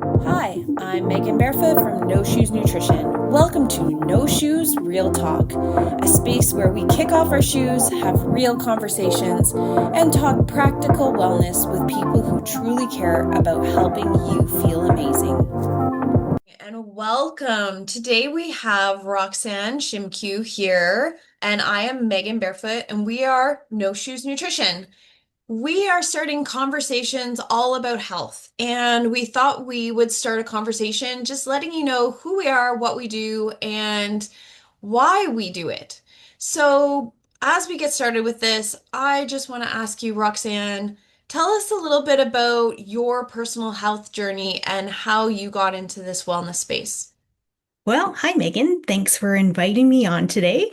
Hi, I'm Megan Barefoot from No Shoes Nutrition. Welcome to No Shoes Real Talk, a space where we kick off our shoes, have real conversations, and talk practical wellness with people who truly care about helping you feel amazing. And welcome. Today we have Roxane Shymkiw here, and I am Megan Barefoot, and we are No Shoes Nutrition. We are starting conversations all about health, and we thought we would start a conversation just letting you know who we are, what we do, and why we do it. So, as we get started with this, I just want to ask you, Roxane, tell us a little bit about your personal health journey and how you got into this wellness space. Well, hi Megan. Thanks for inviting me on today.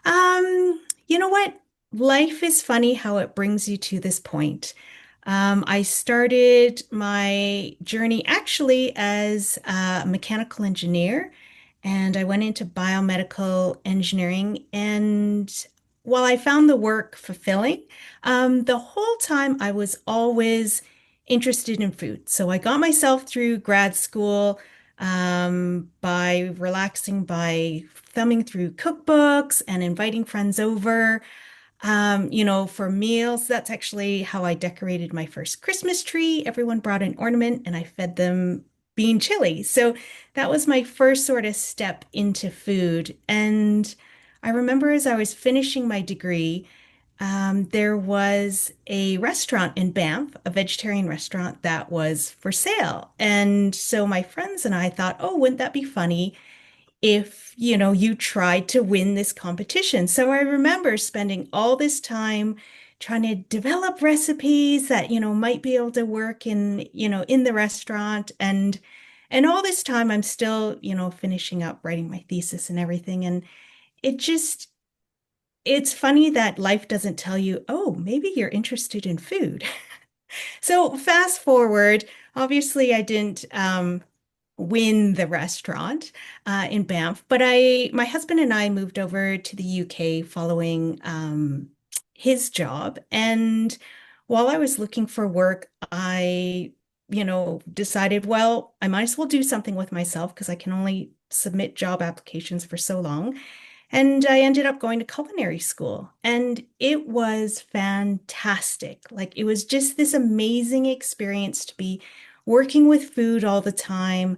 You know what? Life is funny how it brings you to this point. I started my journey actually as a mechanical engineer, and I went into biomedical engineering. And while I found the work fulfilling, the whole time I was always interested in food. So I got myself through grad school by relaxing, by thumbing through cookbooks and inviting friends over, for meals. That's actually how I decorated my first Christmas tree. Everyone brought an ornament and I fed them bean chili. So that was my first sort of step into food. And I remember as I was finishing my degree, there was a restaurant in Banff, a vegetarian restaurant that was for sale. And so my friends and I thought, oh, wouldn't that be funny if, you tried to win this competition? So I remember spending all this time trying to develop recipes that, might be able to work in the restaurant. And all this time I'm still, finishing up writing my thesis and everything. And it just it's funny that life doesn't tell you, oh, maybe you're interested in food. So fast forward, obviously I didn't win the restaurant in Banff, but my husband and I moved over to the UK following his job. And while I was looking for work, I, decided, well, I might as well do something with myself because I can only submit job applications for so long. And I ended up going to culinary school, and it was fantastic. Like, it was just this amazing experience to be working with food all the time.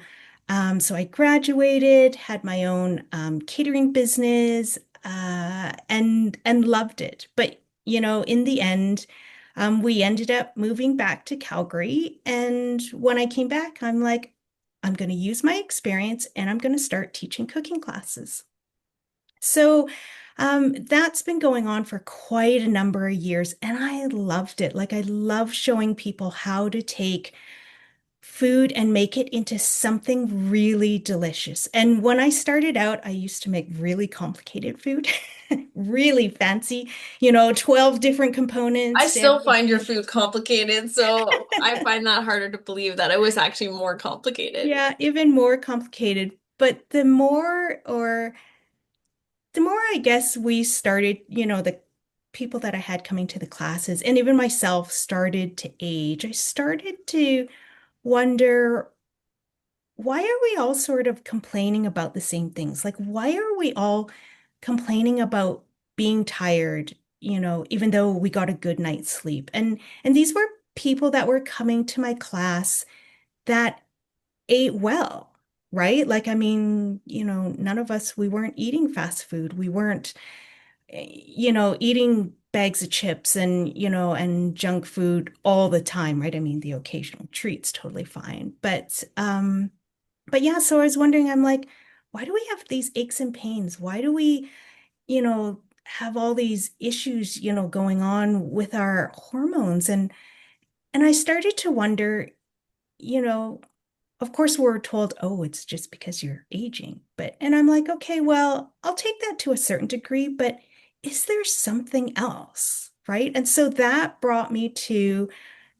So I graduated, had my own catering business, and loved it. But in the end, we ended up moving back to Calgary. And when I came back, I'm like, I'm going to use my experience and I'm going to start teaching cooking classes. So that's been going on for quite a number of years, and I loved it. Like, I love showing people how to take food and make it into something really delicious. And when I started out, I used to make really complicated food, really fancy, 12 different I components to still find your everything. food complicated, so I find that harder to believe that it was actually more complicated. Yeah, even more complicated. But the more I guess we started, the people that I had coming to the classes, and even myself started to age, I started to wonder, why are we all sort of complaining about the same things? Like, why are we all complaining about being tired, even though we got a good night's sleep? And these were people that were coming to my class that ate well, right? Like, I mean, none of us, we weren't eating fast food. We weren't eating bags of chips and junk food all the time, right? I mean, the occasional treat's totally fine. But yeah, so I was wondering, I'm like, why do we have these aches and pains? Why do we, have all these issues, going on with our hormones? And I started to wonder, you know, of course we're told, oh, it's just because you're aging. And I'm like, okay, well, I'll take that to a certain degree, but is there something else? Right? And so that brought me to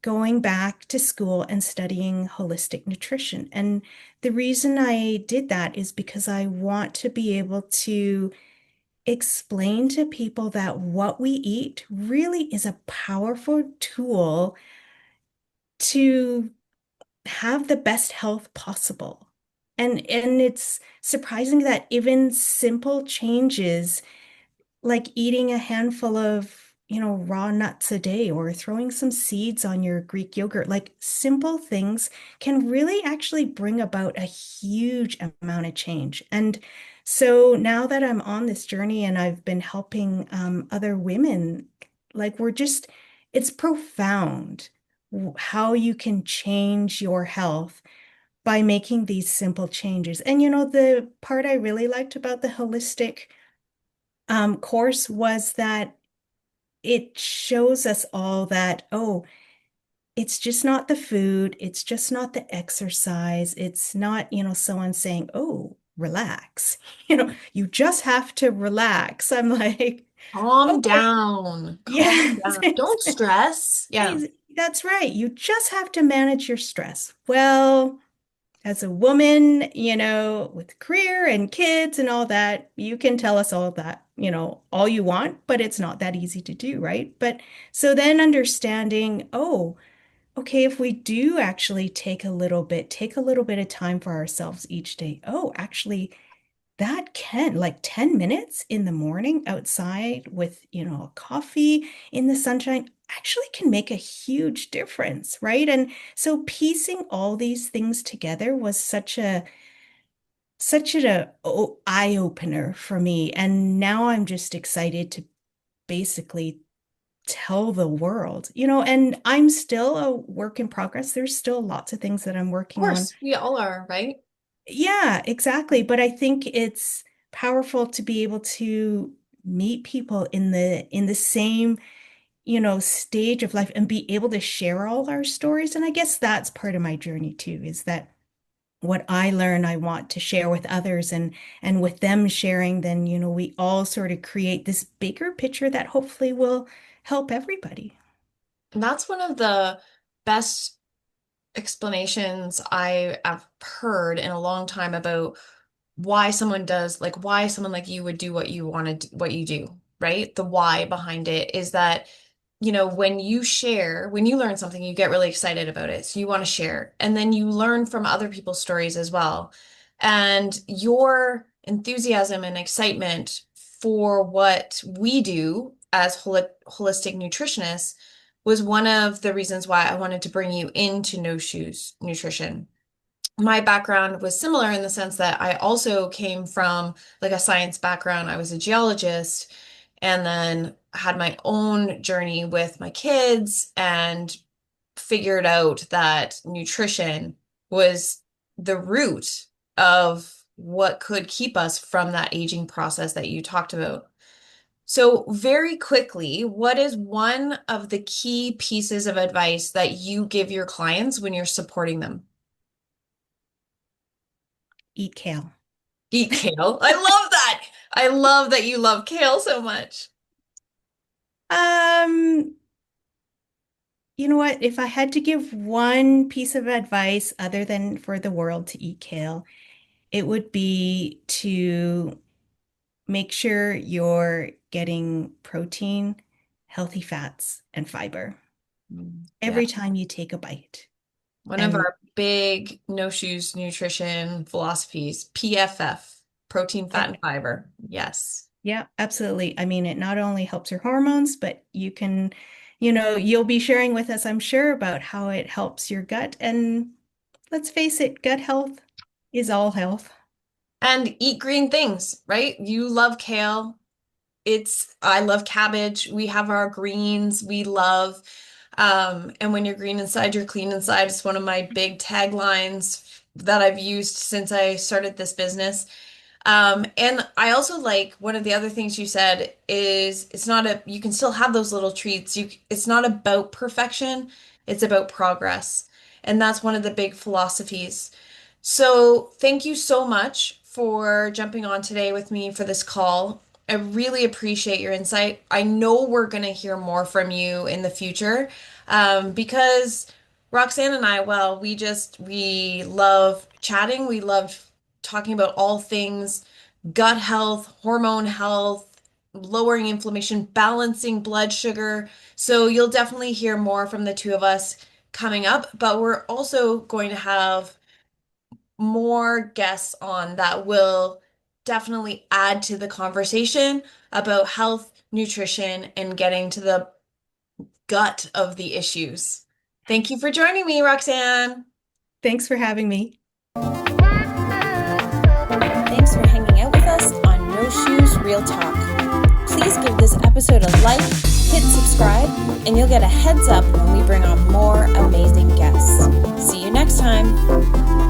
going back to school and studying holistic nutrition. And the reason I did that is because I want to be able to explain to people that what we eat really is a powerful tool to have the best health possible. And it's surprising that even simple changes like eating a handful of, raw nuts a day or throwing some seeds on your Greek yogurt, like simple things can really actually bring about a huge amount of change. And so now that I'm on this journey and I've been helping other women, like it's profound how you can change your health by making these simple changes. And the part I really liked about the holistic course was that it shows us all that, oh, it's just not the food, it's just not the exercise, it's not, someone saying, oh, relax. You just have to relax. I'm like, Calm okay, down. Calm yes, down. Don't stress. Yeah. that's right. You just have to manage your stress. Well, as a woman, with career and kids and all that, you can tell us all that, all you want, but it's not that easy to do, right? But so then understanding, oh, okay, if we do actually take a little bit of time for ourselves each day. Oh, actually, that can, like 10 minutes in the morning outside with, a coffee in the sunshine actually can make a huge difference, right? And so piecing all these things together was such an eye opener for me. And now I'm just excited to basically tell the world, and I'm still a work in progress. There's still lots of things that I'm Of working on. course, we all are, right? Yeah, exactly. But I think it's powerful to be able to meet people in the same, stage of life and be able to share all our stories. And I guess that's part of my journey too, is that what I learn, I want to share with others and with them sharing, then, we all sort of create this bigger picture that hopefully will help everybody. And that's one of the best explanations I have heard in a long time about why someone does, like why someone like you would do what you want to, what you do, right? The why behind it is that, when you share, when you learn something, you get really excited about it. So you want to share. And then you learn from other people's stories as well. And your enthusiasm and excitement for what we do as holistic nutritionists was one of the reasons why I wanted to bring you into No Shoes Nutrition. My background was similar in the sense that I also came from like a science background. I was a geologist and then had my own journey with my kids and figured out that nutrition was the root of what could keep us from that aging process that you talked about. So, very quickly, what is one of the key pieces of advice that you give your clients when you're supporting them? Eat kale. Eat kale. I love that. I love that you love kale so much. Um, you know what? If I had to give one piece of advice other than for the world to eat kale, it would be to make sure you're getting protein, healthy fats, and fiber Yeah. every time you take a bite. One of And our big no shoes nutrition philosophies, PFF, protein, fat, yeah, and fiber. Yes. yeah, absolutely. I mean, it not only helps your hormones, but you'll be sharing with us, I'm sure, about how it helps your gut. And let's face it, gut health is all health. And eat green things, right? You love kale. I love cabbage. We have our greens we love. And when you're green inside, you're clean inside. It's one of my big taglines that I've used since I started this business. And I also like one of the other things you said is you can still have those little treats. It's not about perfection, it's about progress. And that's one of the big philosophies. So thank you so much for jumping on today with me for this call. I really appreciate your insight. I know we're going to hear more from you in the future, because Roxanne and I, well, we love chatting. We love talking about all things gut health, hormone health, lowering inflammation, balancing blood sugar. So you'll definitely hear more from the two of us. coming up, but we're also going to have more guests on that will definitely add to the conversation about health, nutrition, and getting to the gut of the issues. Thank you for joining me, Roxane. Thanks for having me. Thanks for hanging out with us on No Shoes Real Talk. Please give this episode a like, hit subscribe, and you'll get a heads up when we bring on more amazing guests. See you next time.